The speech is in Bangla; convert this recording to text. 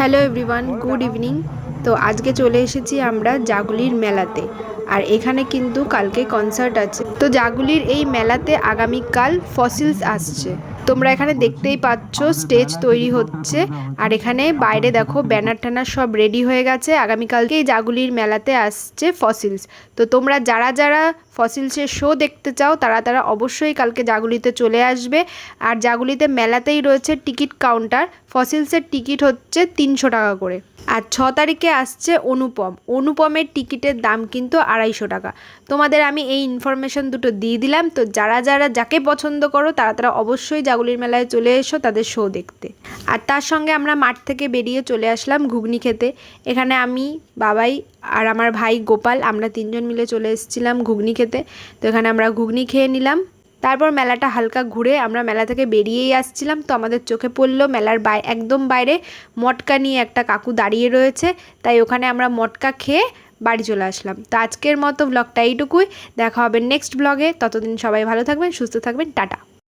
Hello everyone, good evening. তো আজকে চলে এসেছি আমরা জাগুলির মেলাতে। আর এখানে কিন্তু কালকে কনসার্ট আছে। তো জাগুলির এই মেলাতে আগামীকাল ফসিলস আসছে। তোমরা এখানে দেখতেই পাচ্ছ স্টেজ তৈরি হচ্ছে। আর এখানে বাইরে দেখো ব্যানার ট্যানার সব রেডি হয়ে গেছে। আগামীকালকে এই জাগুলির মেলাতে আসছে ফসিলস। তো তোমরা যারা যারা ফসিলসের শো দেখতে চাও তারা অবশ্যই কালকে জাগুলিতে চলে আসবে। আর জাগুলিতে মেলাতেই রয়েছে টিকিট কাউন্টার। ফসিলসের টিকিট হচ্ছে 300 টাকা করে। আর 6 তারিখে আসছে অনুপমের টিকিটের দাম কিন্তু 250 টাকা। তোমাদের আমি এই ইনফরমেশন দুটো দিয়ে দিলাম। তো যারা যারা যাকে পছন্দ করো তারা অবশ্যই জাগুলির মেলায় চলে এসো তাদের শো দেখতে। আর তার সঙ্গে আমরা মাঠ থেকে বেরিয়ে চলে আসলাম ঘুগনি খেতে। এখানে আমি, বাবাই আর আমার ভাই গোপাল আমরা 3জন মিলে চলে এসেছিলাম ঘুগনি খেতে। তো এখানে আমরা ঘুগনি খেয়ে নিলাম। তারপর মেলাটা হালকা ঘুরে আমরা মেলা থেকে বেরিয়েই আসছিলাম। তো আমাদের চোখে পড়লো মেলার একদম বাইরে মটকা নিয়ে একটা কাকু দাঁড়িয়ে রয়েছে। তাই ওখানে আমরা মটকা খেয়ে বাড়ি চলে আসলাম। তো আজকের মতো ব্লগটা এইটুকুই। দেখা হবে নেক্সট ব্লগে। ততদিন সবাই ভালো থাকবেন, সুস্থ থাকবেন। টাটা।